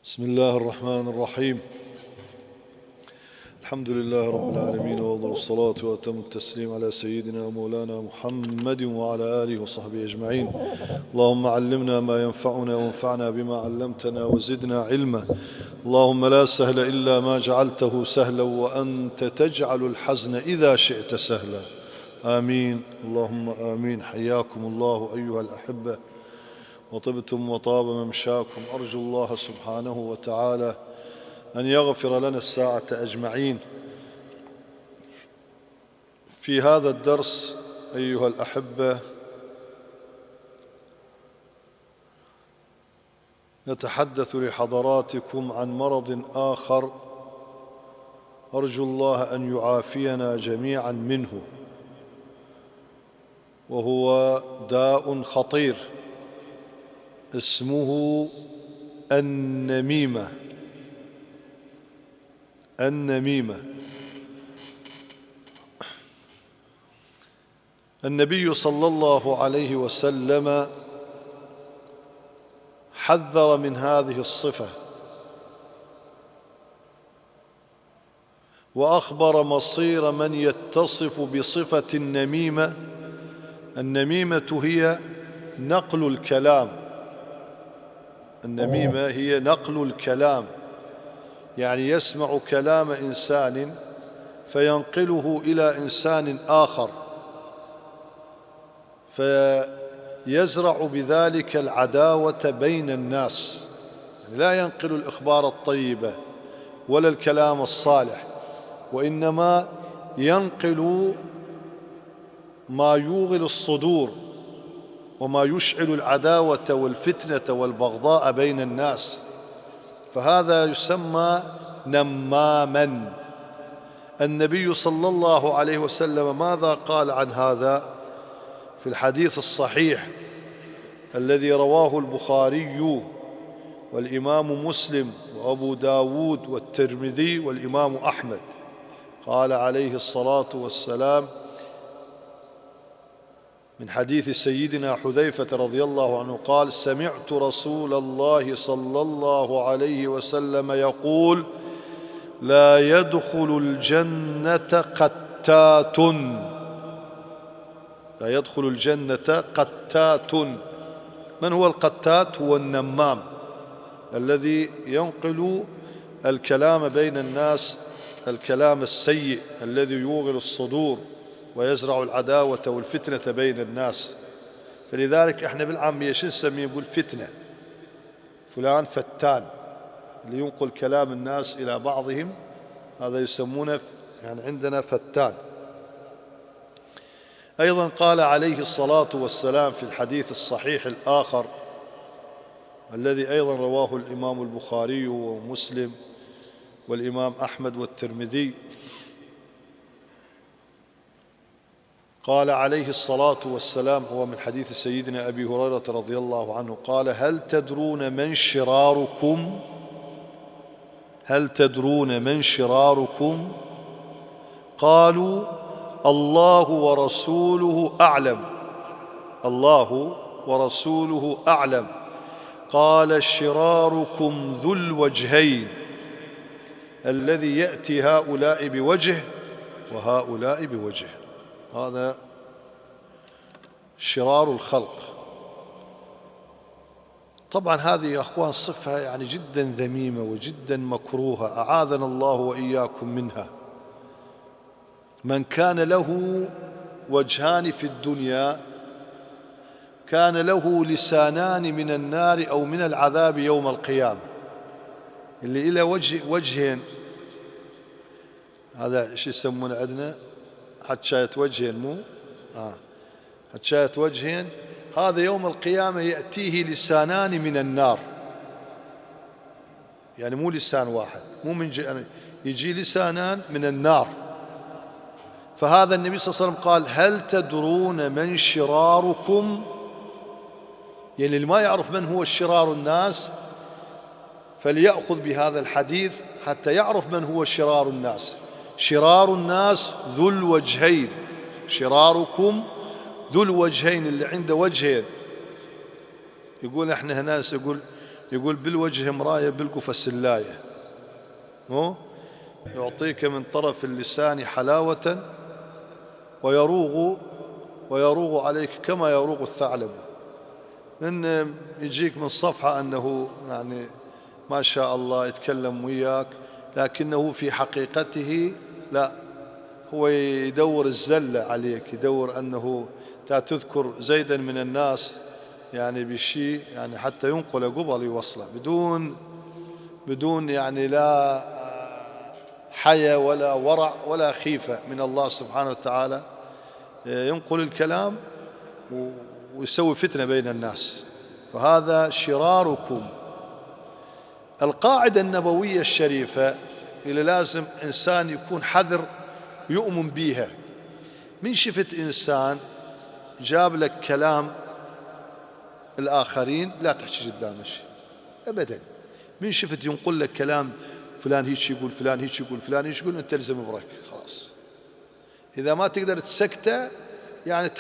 بسم الله الرحمن الرحيم. الحمد لله رب العالمين، وأفضل الصلاة وأتم التسليم على سيدنا ومولانا محمد وعلى آله وصحبه أجمعين. اللهم علمنا ما ينفعنا وانفعنا بما علمتنا وزدنا علما. اللهم لا سهل إلا ما جعلته سهلا، وأنت تجعل الحزن إذا شئت سهلا. آمين اللهم آمين. حياكم الله أيها الأحبة، وطبتم وطاب ممشاكم. أرجو الله سبحانه وتعالى أن يغفر لنا الساعة أجمعين. في هذا الدرس أيها الأحبة نتحدث لحضراتكم عن مرض آخر أرجو الله أن يعافينا جميعا منه، وهو داء خطير اسمه النميمة. النميمة. النبي صلى الله عليه وسلم حذر من هذه الصفة، وأخبر مصير من يتصف بصفة النميمة. النميمة هي نقل الكلام. النميمة هي نقل الكلام، يعني يسمع كلام إنسان فينقله إلى إنسان آخر، فيزرع بذلك العداوة بين الناس. يعني لا ينقل الإخبار الطيبة ولا الكلام الصالح، وإنما ينقل ما يوغل الصدور وما يشعل العداوة والفتنة والبغضاء بين الناس، فهذا يسمى نماما. النبي صلى الله عليه وسلم ماذا قال عن هذا في الحديث الصحيح الذي رواه البخاري والإمام مسلم وأبو داود والترمذي والإمام أحمد؟ قال عليه الصلاة والسلام من حديث سيدنا حذيفة رضي الله عنه قال: سمعت رسول الله صلى الله عليه وسلم يقول: لا يدخل الجنة قتات. لا يدخل الجنة قتات. من هو القتات؟ هو النمام الذي ينقل الكلام بين الناس، الكلام السيء الذي يوغل الصدور ويزرع العداوة والفتنة بين الناس. فلذلك احنا بالعامية شو نسميه؟ نقول فتنة، فلان فتان، اللي ينقل كلام الناس إلى بعضهم، هذا يسمونه يعني عندنا فتان. أيضا قال عليه الصلاة والسلام في الحديث الصحيح الآخر الذي أيضا رواه الإمام البخاري ومسلم والإمام أحمد والترمذي، قال عليه الصلاة والسلام، هو من حديث سيدنا أبي هريرة رضي الله عنه قال: هل تدرون من شراركم؟ هل تدرون من شراركم؟ قالوا: الله ورسوله أعلم. الله ورسوله أعلم. قال: شراركم ذو الوجهين، الذي يأتي هؤلاء بوجه وهؤلاء بوجه. هذا شرار الخلق. طبعا هذه يا أخوان صفة يعني جدا ذميمة وجدا مكروهة، أعاذنا الله وإياكم منها. من كان له وجهان في الدنيا كان له لسانان من النار أو من العذاب يوم القيامة. اللي إلى وجهين، هذا شو يسمونه عندنا؟ حتشاية وجهين، مو حتشاية وجهين. هذا يوم القيامة يأتيه لسانان من النار، يعني مو لسان واحد، مو من يجي لسانان من النار. فهذا النبي صلى الله عليه وسلم قال: هل تدرون من شراركم؟ يعني اللي ما يعرف من هو شرار الناس فليأخذ بهذا الحديث حتى يعرف من هو شرار الناس. شرار الناس ذو الوجهين. شراركم ذو الوجهين، اللي عنده وجهين. يقول احنا ناس يقول يقول بالوجه مراية بالقفا سلاية، مو يعطيك من طرف اللسان حلاوة ويروغ عليك كما يروغ الثعلب. من يجيك من صفحة أنه يعني ما شاء الله يتكلم وياك، لكنه في حقيقته لا، هو يدور الزلة عليك، يدور أنه تذكر زيدا من الناس يعني بشيء يعني حتى ينقل قبل يوصله بدون يعني لا حيا ولا ورع ولا خيفة من الله سبحانه وتعالى، ينقل الكلام ويسوي فتنة بين الناس. فهذا شراركم. القاعدة النبوية الشريفة اللي لازم إنسان يكون حذر يؤمن بيها. من شفت إنسان جاب لك كلام الآخرين لا تحكي قدامه شيء أبدا. من شفت ينقل لك كلام فلان هيك يقول، فلان هيك يقول، فلان هيك يقول، أنت الزم برك خلاص. إذا ما تقدر تسكته يعني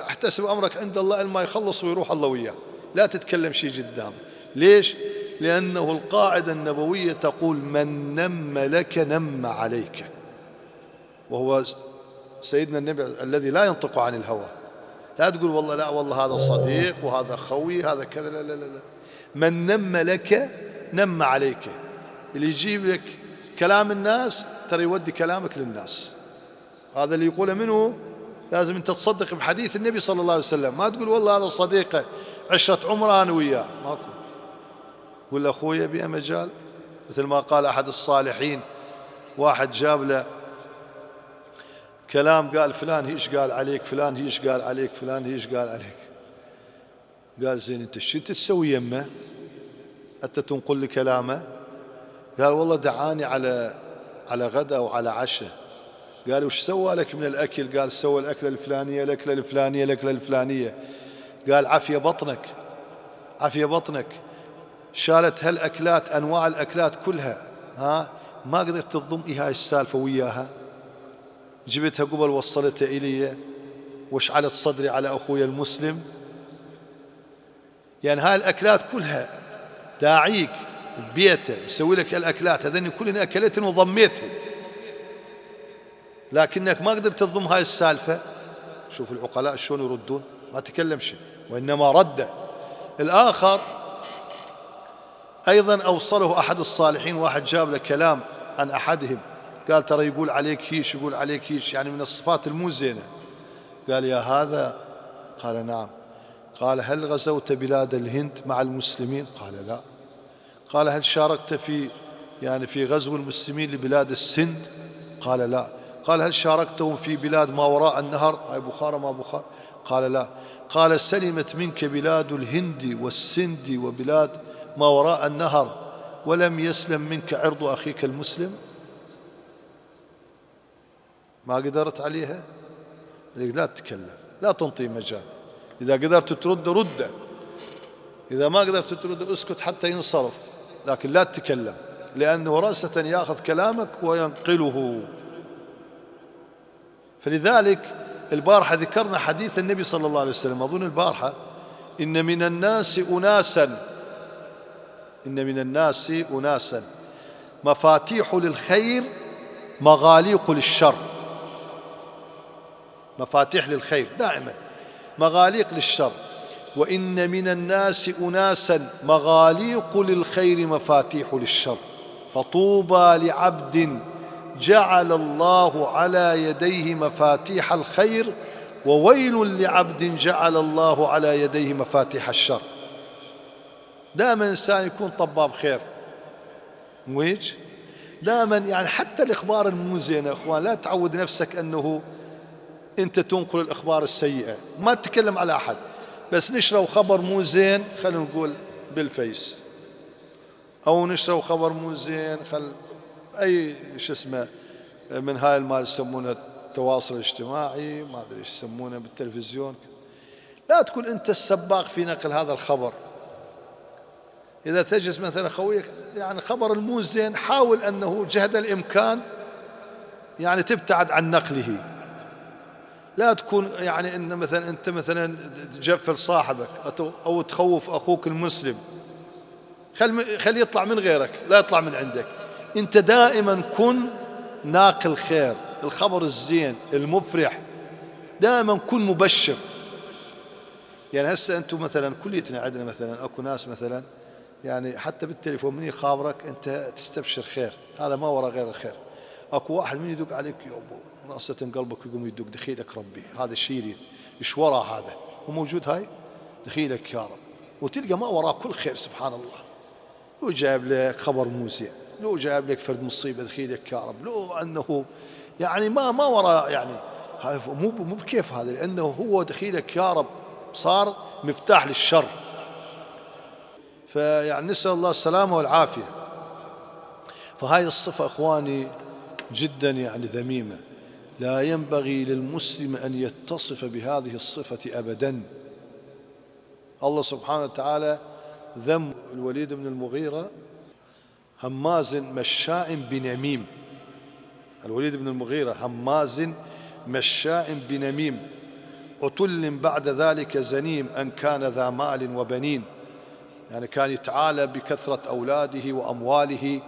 احتسب أمرك عند الله لما يخلص ويروح الله وياه، لا تتكلم شيء قدامه. ليش؟ لأنه القاعدة النبوية تقول من نم لك نم عليك، وهو سيدنا النبي الذي لا ينطق عن الهوى. لا تقول والله لا والله هذا صديق وهذا خوي هذا كذا، لا لا لا. من نم لك نم عليك. اللي يجيب لك كلام الناس ترى يودي كلامك للناس. هذا اللي يقوله منه لازم انت تصدق بحديث النبي صلى الله عليه وسلم. ما تقول والله هذا صديقه عشرة عمر انا وياه، ماكو. قول له اخويا بيها مجال، مثل ما قال احد الصالحين، واحد جاب له كلام قال فلان هيش قال عليك، فلان هيش قال عليك، فلان هيش قال عليك. قال زين انت شو تسوي يمه حتى تنقل لي كلامه؟ قال والله دعاني على غدا وعلى عشاء. قال وش سوى لك من الأكل؟ قال سوى الأكلة الفلانية الأكلة الفلانية الأكلة الفلانية. قال عافية بطنك عافية بطنك. شالت هالأكلات أنواع الأكلات كلها، ما قدرت تضم هاي السالفة وياها، جبتها قبل وصلتها إلي واشعلت صدري على أخوي المسلم. يعني هاي الأكلات كلها داعيك ببيته مسوي لك الأكلات هذين كلهن أكلتهن وضميتهن، لكنك ما قدرت تضم هاي السالفة. شوف العقلاء شلون يردون، ما تكلم شيء وإنما رد. الآخر أيضا أوصله أحد الصالحين، واحد جاب له كلام عن أحدهم قال ترى يقول عليك هيش يقول عليك هيش، يعني من الصفات المو زينة. قال يا هذا، قال نعم. قال هل غزوت بلاد الهند مع المسلمين؟ قال لا. قال هل شاركت في غزو المسلمين لبلاد السند؟ قال لا. قال هل شاركتهم في بلاد ما وراء النهر، هاي بخارى ما بخارى؟ قال لا. قال سلمت منك بلاد الهند والسند وبلاد ما وراء النهر ولم يسلم منك عرض أخيك المسلم؟ ما قدرت عليها؟ لا تتكلم، لا تنطي مجال. إذا قدرت ترد رد، إذا ما قدرت ترد اسكت حتى ينصرف، لكن لا تتكلم، لأنه رأسة يأخذ كلامك وينقله. فلذلك البارحة ذكرنا حديث النبي صلى الله عليه وسلم، أظن البارحة، إن من الناس أناسا مفاتيح للخير مغاليق للشر. مفاتيح للخير دائما، مغاليق للشر. وإن من الناس أناسا مغاليق للخير مفاتيح للشر. فطوبى لعبد جعل الله على يديه مفاتيح الخير، وويل لعبد جعل الله على يديه مفاتيح الشر. دائما إنسان يكون طباب خير مويج دائما، يعني حتى الإخبار المو زينة أخوان لا تعود نفسك أنه أنت تنقل الأخبار السيئة. ما تتكلم على أحد، بس نشروا خبر مو زين خلينا نقول بالفيس، أو نشروا خبر مو زين أي شو اسمه من هاي المال يسمونه التواصل الاجتماعي، ما أدري إيش يسمونه بالتلفزيون. لا تكون أنت السباق في نقل هذا الخبر. إذا تجلس مثلا خويك يعني خبر المو زين، حاول أنه جهد الإمكان يعني تبتعد عن نقله. لا تكون يعني إن مثلا أنت مثلا تجفل صاحبك أو تخوف أخوك المسلم خلي يطلع من غيرك، لا يطلع من عندك. أنت دائما كن ناقل خير، الخبر الزين المفرح، دائما كن مبشر. يعني هسه أنتم مثلا كليتنا عندنا مثلا أكو ناس مثلا يعني حتى بالتليفون من يخابرك أنت تستبشر خير، هذا ما وراء غير الخير. أكو واحد من يدق عليك رأسة قلبك يقوم يدق، دخيلك ربي، هذا الشيء يريد إيش وراء هذا، هو موجود هاي، دخيلك يا رب، وتلقى ما وراء كل خير سبحان الله. لو جايب لك خبر موسع، لو جايب لك فرد مصيبة دخيلك يا رب، لو أنه يعني ما وراء يعني مو بكيف هذا، لأنه هو دخيلك يا رب صار مفتاح للشر. فيعني نسأل الله السلامة والعافية. فهاي الصفة إخواني جدا يعني ذميمة، لا ينبغي للمسلم أن يتصف بهذه الصفة أبدا. الله سبحانه وتعالى ذم الوليد بن المغيرة هماز مشاء بنميم. الوليد بن المغيرة هماز مشاء بنميم، عتل بعد ذلك زنيم، أن كان ذا مال وبنين. يعني كان يتعالى بكثرة أولاده وأمواله،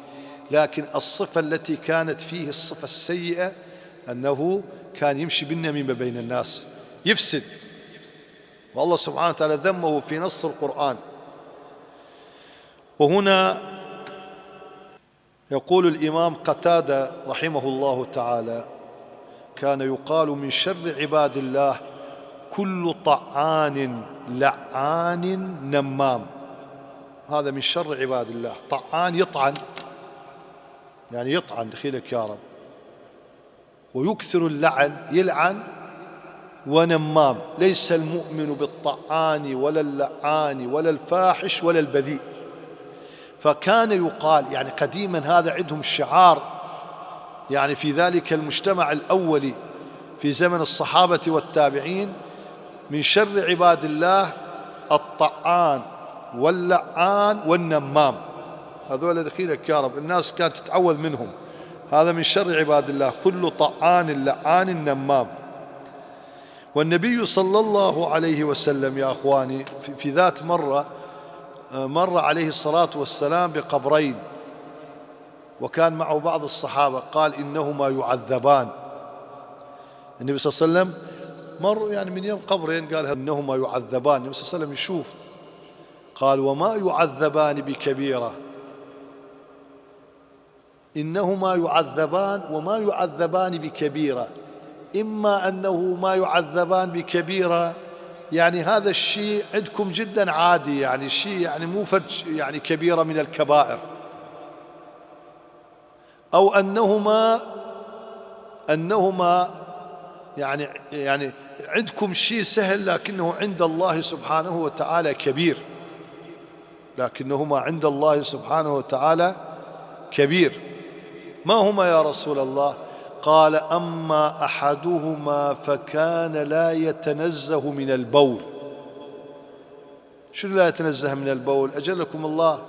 لكن الصفة التي كانت فيه الصفة السيئة أنه كان يمشي بالنميمة بين الناس يفسد، والله سبحانه وتعالى ذمه في نص القرآن. وهنا يقول الإمام قتادة رحمه الله تعالى: كان يقال من شر عباد الله كل طعان لعان نمام. هذا من شر عباد الله. طعان يطعن، يعني يطعن دخيلك يا رب، ويكثر اللعن يلعن، ونمام. ليس المؤمن بالطعان ولا اللعان ولا الفاحش ولا البذيء. فكان يقال يعني قديما هذا عندهم شعار يعني في ذلك المجتمع الأولي في زمن الصحابة والتابعين: من شر عباد الله الطعان واللعان والنمام. هذول دخيلك يا رب الناس كانت تتعوذ منهم. هذا من شر عباد الله كل طعان لعان نمام. والنبي صلى الله عليه وسلم يا أخواني في ذات مرة مر عليه الصلاة والسلام بقبرين، وكان معه بعض الصحابة، قال: إنهما يعذبان. النبي صلى الله عليه وسلم مر يعني من يوم قبرين، قال: إنهما يعذبان. النبي صلى الله عليه وسلم يشوف، قال: وما يعذبان بكبيرة. إنهما يعذبان وما يعذبان بكبيرة. إما أنه ما يعذبان بكبيرة يعني هذا الشيء عندكم جدا عادي، يعني شيء يعني مو فرج يعني كبيرة من الكبائر، أو أنهما يعني عندكم شيء سهل لكنه عند الله سبحانه وتعالى كبير، لكنهما عند الله سبحانه وتعالى كبير. ما هما يا رسول الله؟ قال: أما أحدهما فكان لا يتنزه من البول. شو لا يتنزه من البول؟ أجلكم الله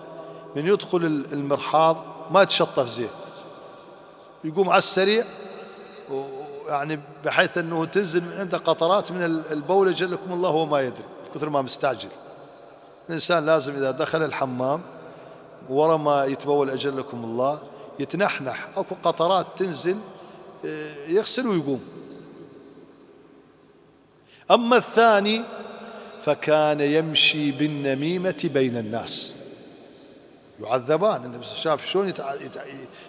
من يدخل المرحاض ما يتشطف زين، يقوم على السريع يعني بحيث أنه تنزل من عنده قطرات من البول، أجلكم الله هو ما يدري كثر ما مستعجل. الإنسان لازم إذا دخل الحمام ورا ما يتبول أجلكم الله يتنحنح، أكو قطرات تنزل يغسل ويقوم. أما الثاني فكان يمشي بالنميمة بين الناس. يعذبان، النبي شاف شلون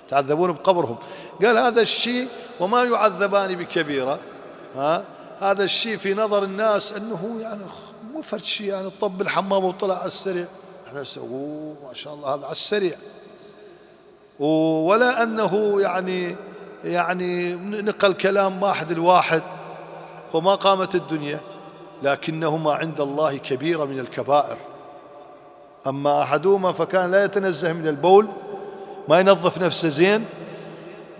يتعذبون بقبرهم، قال: هذا الشيء وما يعذبان بكبيرة. هذا الشيء في نظر الناس أنه يعني مو فرد شيء، يعني طب الحمام وطلع على السريع، احنا نسوي ما شاء الله هذا على السريع، ولا أنه يعني نقل كلام واحد الواحد وما قامت الدنيا، لكنهما عند الله كبيرة من الكبائر. أما أحدهما فكان لا يتنزه من البول، ما ينظف نفسه زين،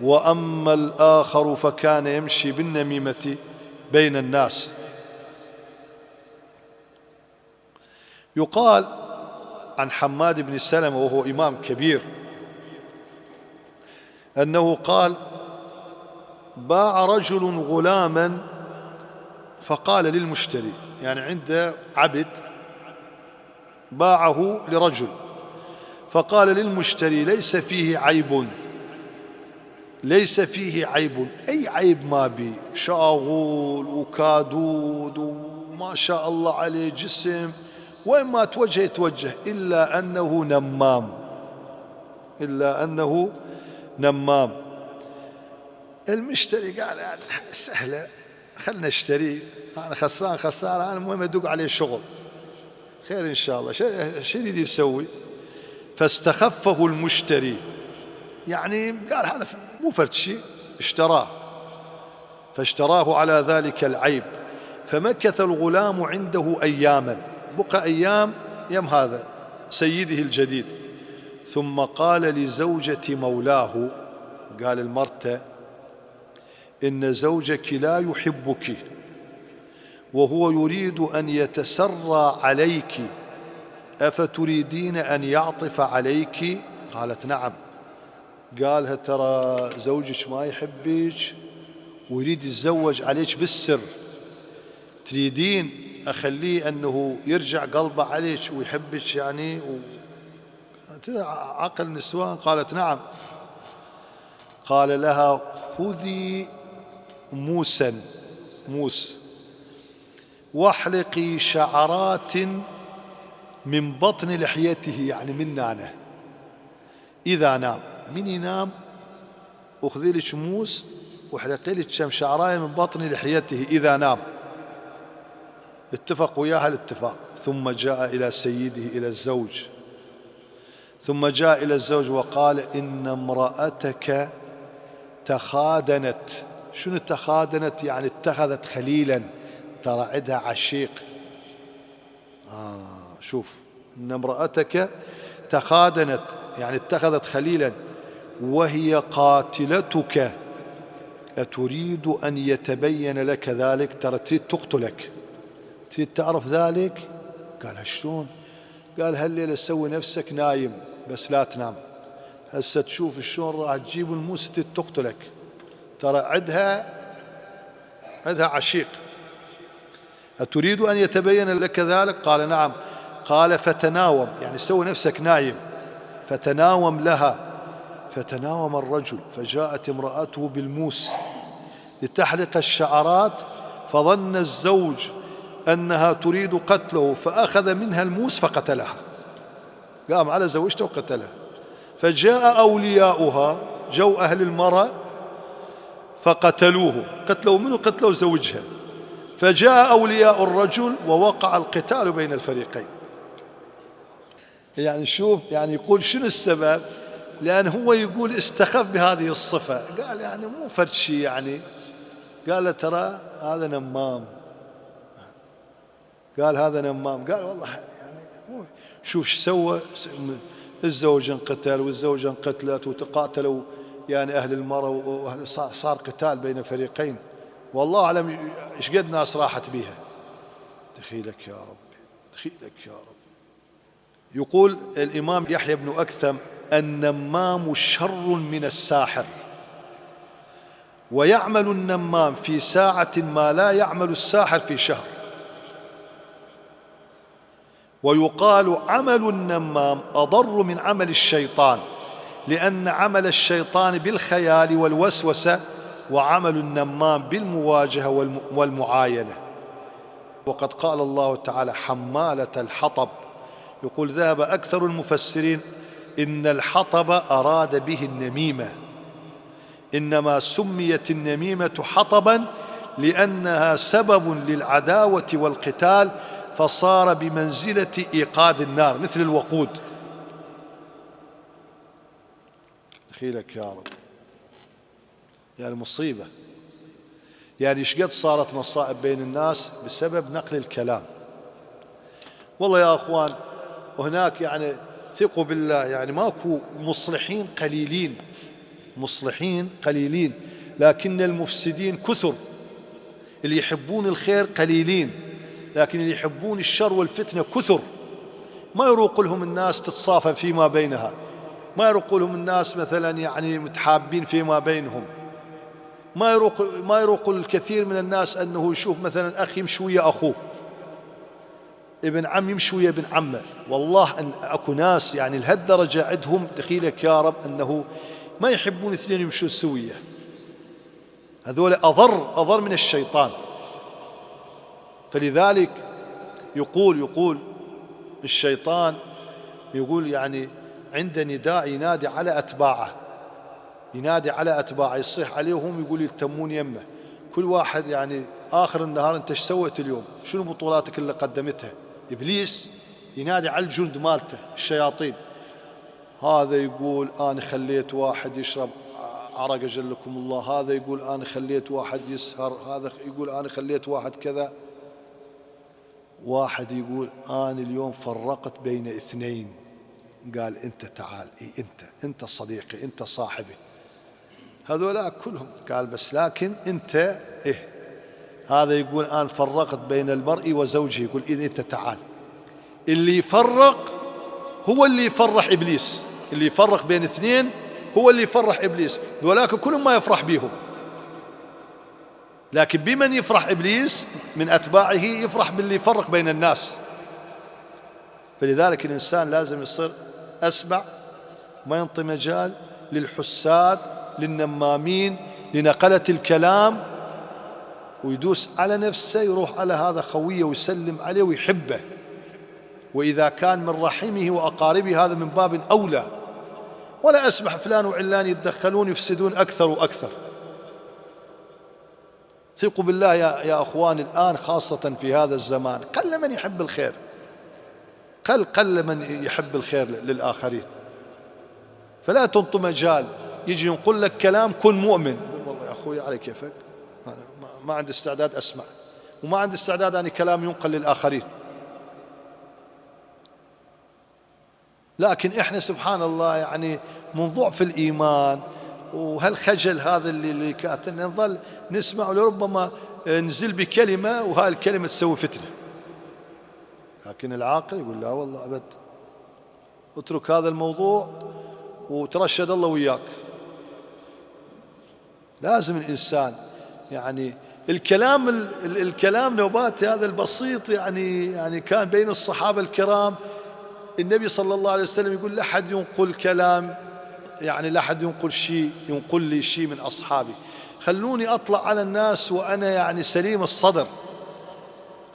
وأما الآخر فكان يمشي بالنميمة بين الناس. يقال عن حماد بن سلمة وهو إمام كبير أنه قال: باع رجل غلاما فقال للمشتري، يعني عنده عبد باعه لرجل، فقال للمشتري: ليس فيه عيب، ليس فيه عيب. أي عيب ما بي، شاغول وكادود وما شاء الله عليه جسم، وين ما توجه يتوجه، إلا أنه نمام، إلا أنه نمام. المشتري قال: يعني سهلة، خلنا نشتري، أنا خسران خسارة، أنا المهم أدق عليه شغل، خير إن شاء الله. شو يريد يسوي؟ فاستخفه المشتري، يعني قال هذا مو فرد شيء، اشتراه، فاشتراه على ذلك العيب. فمكث الغلام عنده أياما، بقى أيام يم هذا سيده الجديد. ثم قال لزوجة مولاه، قال المرتة: إن زوجك لا يحبك وهو يريد أن يتسرى عليك، أفتريدين أن يعطف عليك؟ قالت: نعم. قالها: ترى زوجك ما يحبك ويريد يتزوج عليك بالسر، تريدين أخليه أنه يرجع قلبه عليك ويحبك يعني عقل نسوان؟ قالت: نعم. قال لها: خذي موس واحلقي شعرات من بطن لحيته، يعني من نانه، إذا نام، من ينام أخذي لك موس واحلقي لك كم شعراية من بطن لحيته إذا نام. اتفق وياها الاتفاق. ثم جاء إلى سيده، إلى الزوج، ثم جاء إلى الزوج وقال: إن امرأتك تخادنت. شنو تخادنت؟ يعني اتخذت خليلا، ترى عندها عشيق. شوف، إن امرأتك تخادنت يعني اتخذت خليلا، وهي قاتلتك، أتريد أن يتبين لك ذلك؟ ترى تريد تقتلك، تريد تعرف ذلك؟ قال: شلون؟ قال: هالليلة تسوي نفسك نايم بس لا تنام، هسه تشوف شلون راح تجيب الموس تريد تقتلك، ترى عندها عشيق، أتريد أن يتبين لك ذلك؟ قال: نعم. قال: فتناوم، يعني سوي نفسك نايم، فتناوم لها. فتناوم الرجل، فجاءت امرأته بالموس لتحلق الشعرات، فظن الزوج أنها تريد قتله، فأخذ منها الموس فقتلها، قام على زوجته وقتلها. فجاء أولياؤها، جو أهل المرأة فقتلوه، قتلوا منه؟ قتلوا زوجها. فجاء أولياء الرجل ووقع القتال بين الفريقين. يعني شوف، يعني يقول شنو السبب؟ لأن هو يقول استخف بهذه الصفة، قال يعني مو فرد شيء، يعني قال له: ترى هذا نمام، قال هذا نمام، قال والله يعني شوف ايش سوى، الزوج انقتل والزوجة انقتلت وتقاتلوا يعني أهل المرأة، صار قتال بين فريقين، والله أعلم ايش قد ناس راحت بيها. دخيلك يا رب، دخيلك يا رب. يقول الإمام يحيى بن أكثم: النمام شر من الساحر، ويعمل النمام في ساعة ما لا يعمل الساحر في شهر. ويقال: عمل النمام أضر من عمل الشيطان، لأن عمل الشيطان بالخيال والوسوسة، وعمل النمام بالمواجهة والمعاينة. وقد قال الله تعالى: حمالة الحطب. يقول: ذهب أكثر المفسرين إن الحطب أراد به النميمة، إنما سميت النميمة حطبا لأنها سبب للعداوة والقتال، فصار بمنزلة إيقاد النار، مثل الوقود. دخيلك يا رب، يعني مصيبة، يعني ايش قد صارت مصائب بين الناس بسبب نقل الكلام. والله يا أخوان، وهناك يعني ثقوا بالله، يعني ماكو مصلحين قليلين، مصلحين قليلين، لكن المفسدين كثر. اللي يحبون الخير قليلين، لكن اللي يحبون الشر والفتنة كثر. ما يروق لهم الناس تتصافى فيما بينها، ما يروق لهم الناس مثلا يعني متحابين فيما بينهم، ما يروق الكثير من الناس أنه يشوف مثلا أخ يمشي ويا أخوه. ابن عم يمشي ويا ابن عمه. والله أن أكو ناس يعني لهالدرجة عندهم دخيلك يا رب أنه ما يحبون اثنين يمشون سوية. هذول أضر من الشيطان. فلذلك يقول الشيطان يقول يعني عند نداء ينادي على أتباعه يصيح عليهم يقول يلتمون يمه. كل واحد يعني آخر النهار أنت ايش سويت اليوم؟ شنو بطولاتك اللي قدمتها؟ إبليس ينادي على الجند مالته الشياطين. هذا يقول أنا خليت واحد يشرب عرق أجلكم الله، هذا يقول أنا خليت واحد يسهر، هذا يقول أنا خليت واحد كذا. واحد يقول أنا اليوم فرقت بين اثنين. قال أنت تعال، أنت صديقي، أنت صاحبي. هذولا كلهم قال بس لكن أنت هذا يقول أنا فرقت بين المرء وزوجه. يقول إذا أنت تعال. اللي يفرق هو اللي يفرح إبليس، اللي يفرق بين اثنين هو اللي يفرح إبليس. ولكن كلهم ما يفرح بيهم، لكن بمن يفرح إبليس من أتباعه يفرح باللي يفرق بين الناس. فلذلك الإنسان لازم يصير أسمع، ما ينطي مجال للحساد، للنمامين، لنقلة الكلام، ويدوس على نفسه، يروح على هذا خويه ويسلم عليه ويحبه. وإذا كان من رحمه وأقاربه هذا من باب أولى. ولا أسمح فلان وعلان يتدخلون يفسدون أكثر وأكثر. ثقوا بالله يا أخواني الآن خاصة في هذا الزمان قل من يحب الخير، قل من يحب الخير للآخرين. فلا تنطوا مجال يجي ينقل لك كلام كن مؤمن. والله يا أخوي على كيفك، أنا ما عندي استعداد أسمع، وما عندي استعداد أن كلام ينقل للآخرين. لكن إحنا سبحان الله يعني من ضعف الإيمان وهالخجل هذا اللي كاتلنا نظل نسمع، ولربما نزل بكلمة وهاي الكلمة تسوي فتنة. لكن العاقل يقول لا والله أبد، اترك هذا الموضوع وترشد الله وياك. لازم الإنسان يعني الكلام نوبات هذا البسيط يعني كان بين الصحابة الكرام. النبي صلى الله عليه وسلم يقول لا أحد ينقل كلام، يعني لا أحد ينقل لي شيء من أصحابي، خلوني أطلع على الناس وأنا يعني سليم الصدر.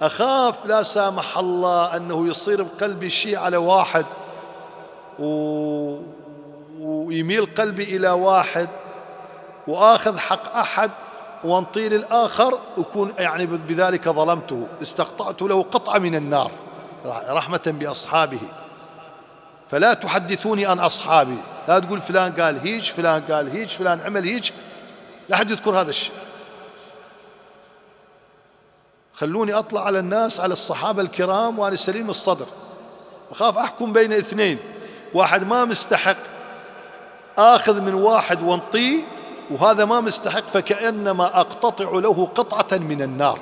أخاف لا سامح الله أنه يصير بقلبي شيء على واحد ويميل قلبي إلى واحد وآخذ حق أحد وانطي للآخر، ويكون يعني بذلك ظلمته، استقطعت له قطعة من النار رحمة بأصحابه. فلا تحدثوني عن أصحابي، لا تقول فلان قال هيج، فلان قال هيج، فلان عمل هيج، لا أحد يذكر هذا الشيء. خلوني أطلع على الناس، على الصحابة الكرام وأنا سليم الصدر. أخاف أحكم بين اثنين، واحد ما مستحق آخذ من واحد وانطيه، وهذا ما مستحق، فكأنما أقتطع له قطعة من النار،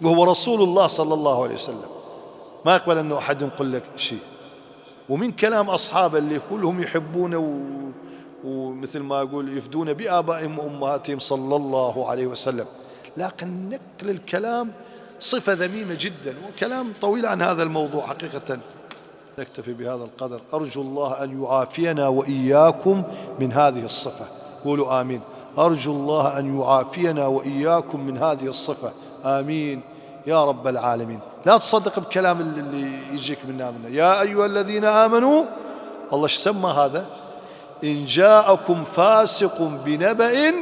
وهو رسول الله صلى الله عليه وسلم. ما يقبل أنه أحد ينقل لك شيء. ومن كلام أصحابه اللي كلهم يحبونه ومثل ما يقول يفدون بآبائهم وأمهاتهم صلى الله عليه وسلم. لكن نقل الكلام صفة ذميمة جدا، وكلام طويل عن هذا الموضوع حقيقة. نكتفي بهذا القدر. أرجو الله أن يعافينا وإياكم من هذه الصفة. قولوا آمين. أرجو الله أن يعافينا وإياكم من هذه الصفة. آمين يا رب العالمين. لا تصدق بكلام اللي يجيك منا. يا أيها الذين آمنوا، الله ايش سمى هذا؟ إن جاءكم فاسق بنبأ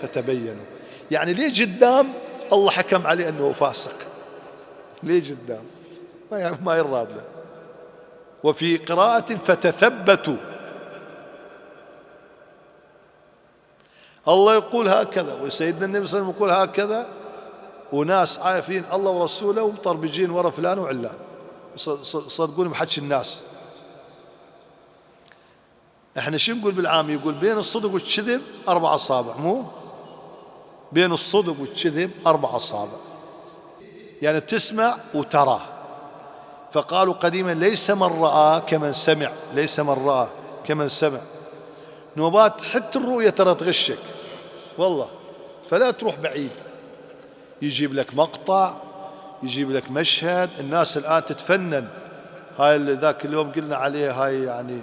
فتبينوا. يعني ليه قدام الله حكم عليه أنه فاسق؟ ليه قدام؟ ما يراد له. وفي قراءة فتثبتوا. الله يقول هكذا، وسيدنا النبي صلى الله عليه وسلم يقول هكذا، وناس عارفين الله ورسوله ومطربجين ورا فلان وعلان صدقون بحكي الناس. احنا شو نقول بالعام؟ يقول بين الصدق والكذب 4 أصابع، مو بين الصدق والكذب 4 أصابع، يعني تسمع وترى. فقالوا قديما ليس من رأى كمن سمع، ليس من رأى كمن سمع. نوبات حتى الرؤية ترى تغشك والله، فلا تروح بعيد. يجيب لك مقطع، يجيب لك مشهد. الناس الآن تتفنن، هاي اللي ذاك اليوم قلنا عليه، هاي يعني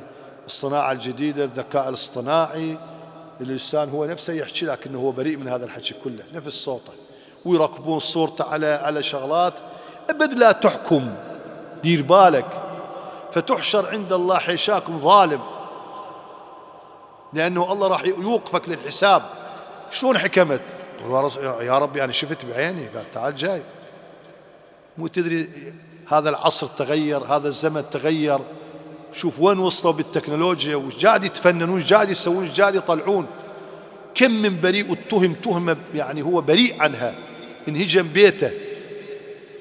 الصناعة الجديدة، الذكاء الاصطناعي. الإنسان هو نفسه يحكي لك إنه هو بريء من هذا الحكي كله، نفس صوته، ويركبون صورته على شغلات. أبد لا تحكم، دير بالك، فتحشر عند الله حيشاكم ظالم، لأنه الله راح يوقفك للحساب. شلون حكمت؟ يا ربي أنا شفت بعيني. قال تعال جاي. مو تدري هذا العصر تغير، هذا الزمن تغير، شوف وين وصلوا بالتكنولوجيا، وش قاعد يتفننون، وش قاعد يسوون، وش قاعد يطلعون. كم من بريء اتهم تهمة يعني هو بريء عنها، انهجم بيته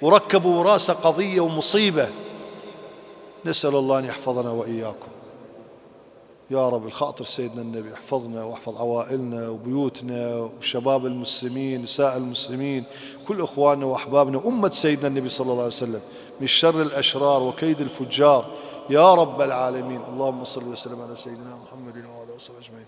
وركبوا راسه قضية ومصيبة. نسأل الله أن يحفظنا وإياكم يا رب. الخاطر سيدنا النبي احفظنا واحفظ عوائلنا وبيوتنا وشباب المسلمين، نساء المسلمين، كل إخواننا وأحبابنا وأمة سيدنا النبي صلى الله عليه وسلم من شر الأشرار وكيد الفجار يا رب العالمين. اللهم صل وسلم على سيدنا محمد وعلى آله وصحبه أجمعين.